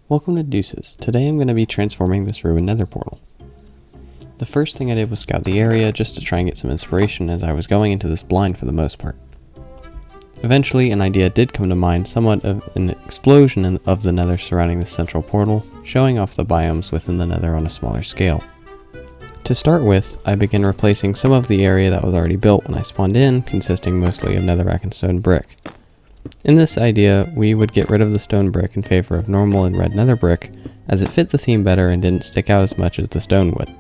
Welcome to Deuces. Today I'm going to be transforming this ruined nether portal. The first thing I did was scout the area just to try and get some inspiration, as I was going into this blind for the most part. Eventually an idea did come to mind, somewhat of an explosion of the nether surrounding the central portal, showing off the biomes within the nether on a smaller scale. To start with, I began replacing some of the area that was already built when I spawned in, consisting mostly of netherrack and stone brick. In this idea, we would get rid of the stone brick in favor of normal and red nether brick, as it fit the theme better and didn't stick out as much as the stone would.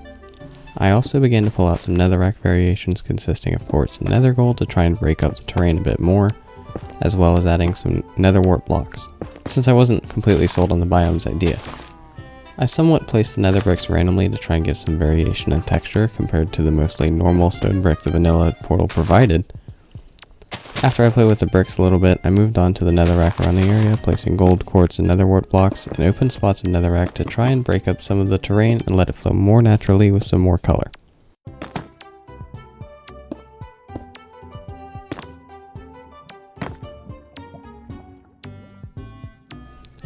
I also began to pull out some netherrack variations consisting of quartz and nether gold to try and break up the terrain a bit more, as well as adding some nether wart blocks, since I wasn't completely sold on the biomes idea. I somewhat placed the nether bricks randomly to try and get some variation in texture compared to the mostly normal stone brick the vanilla portal provided. After I played with the bricks a little bit, I moved on to the netherrack around the area, placing gold, quartz, and nether wart blocks in open spots of netherrack to try and break up some of the terrain and let it flow more naturally with some more color.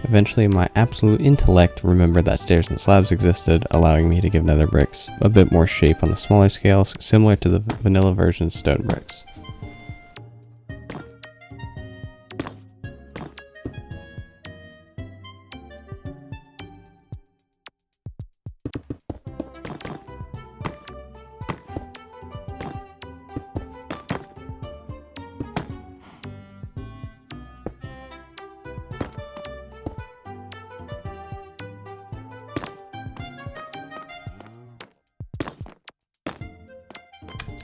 Eventually, my absolute intellect remembered that stairs and slabs existed, allowing me to give nether bricks a bit more shape on the smaller scales, similar to the vanilla version's stone bricks.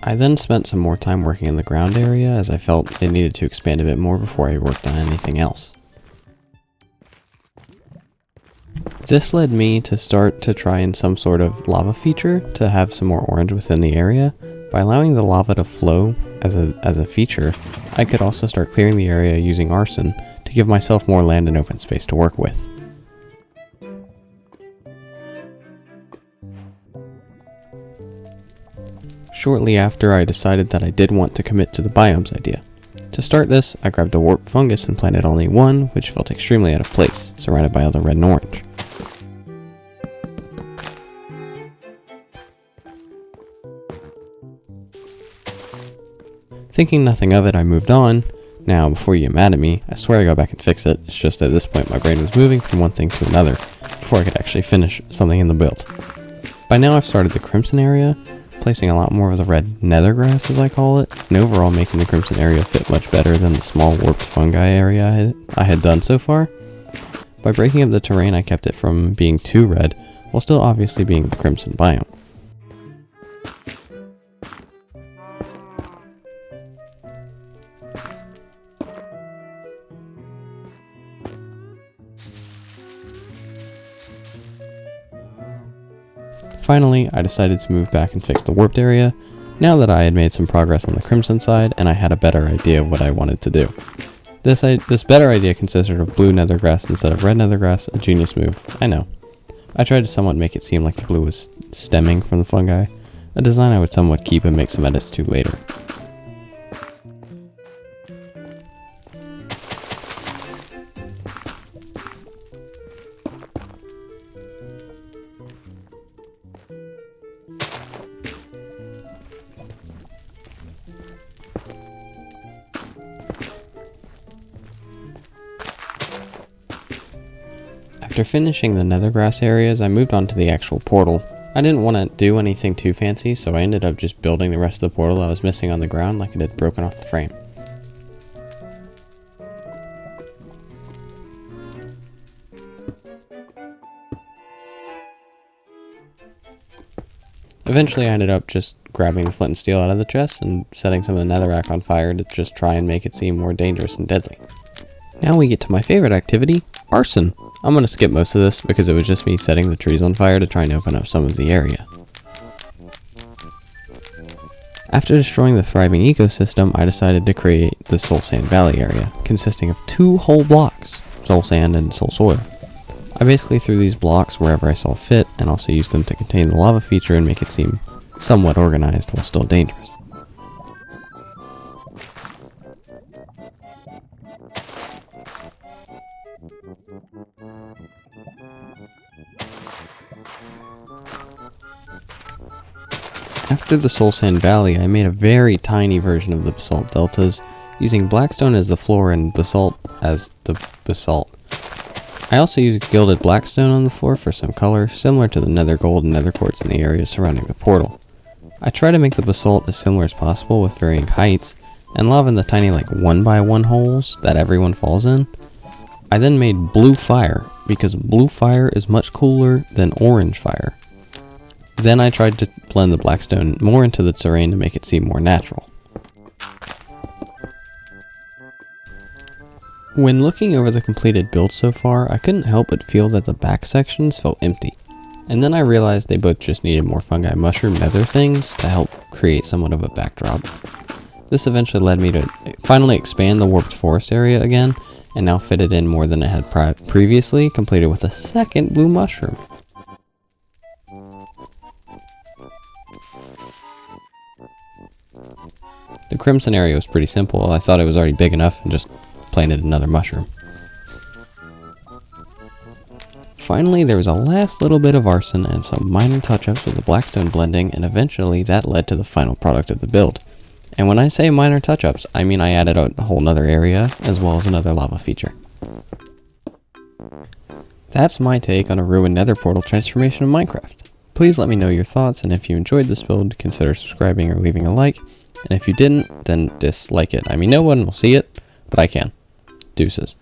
I then spent some more time working in the ground area, as I felt it needed to expand a bit more before I worked on anything else. This led me to start to try in some sort of lava feature to have some more orange within the area. By allowing the lava to flow as a feature, I could also start clearing the area using arson to give myself more land and open space to work with. Shortly after, I decided that I did want to commit to the biomes idea. To start this, I grabbed a warp fungus and planted only one, which felt extremely out of place, surrounded by all the red and orange. Thinking nothing of it, I moved on. Now, before you get mad at me, I swear I go back and fix it. It's just at this point my brain was moving from one thing to another before I could actually finish something in the build. By now I've started the crimson area, placing a lot more of the red nether grass, as I call it, and overall making the crimson area fit much better than the small warped fungi area I had done so far. By breaking up the terrain, I kept it from being too red, while still obviously being the crimson biome. Finally, I decided to move back and fix the warped area, now that I had made some progress on the crimson side and I had a better idea of what I wanted to do. This better idea consisted of blue nether grass instead of red nether grass, a genius move, I know. I tried to somewhat make it seem like the blue was stemming from the fungi, a design I would somewhat keep and make some edits to later. After finishing the nether grass areas, I moved on to the actual portal. I didn't want to do anything too fancy, so I ended up just building the rest of the portal I was missing on the ground like it had broken off the frame. Eventually I ended up just grabbing the flint and steel out of the chest and setting some of the netherrack on fire to just try and make it seem more dangerous and deadly. Now we get to my favorite activity, arson. I'm going to skip most of this because it was just me setting the trees on fire to try and open up some of the area. After destroying the thriving ecosystem, I decided to create the Soul Sand Valley area, consisting of 2 whole blocks, soul sand and soul soil. I basically threw these blocks wherever I saw fit and also used them to contain the lava feature and make it seem somewhat organized while still dangerous. After the Soul Sand Valley, I made a very tiny version of the basalt deltas, using blackstone as the floor and basalt as the basalt. I also used gilded blackstone on the floor for some color, similar to the nether gold and nether quartz in the areas surrounding the portal. I try to make the basalt as similar as possible with varying heights, and lava in the tiny 1x1 holes that everyone falls in. I then made blue fire, because blue fire is much cooler than orange fire. Then I tried to blend the blackstone more into the terrain to make it seem more natural. When looking over the completed build so far, I couldn't help but feel that the back sections felt empty. And then I realized they both just needed more fungi mushroom nether things to help create somewhat of a backdrop. This eventually led me to finally expand the warped forest area again, and now fit it in more than it had previously, completed with a second blue mushroom. The crimson area was pretty simple. I thought it was already big enough and just planted another mushroom. Finally, there was a last little bit of arson and some minor touch-ups with the blackstone blending, and eventually that led to the final product of the build. And when I say minor touch-ups, I mean I added a whole nother area, as well as another lava feature. That's my take on a ruined nether portal transformation of Minecraft. Please let me know your thoughts, and if you enjoyed this build, consider subscribing or leaving a like, and if you didn't, then dislike it. I mean, no one will see it, but I can. Deuces.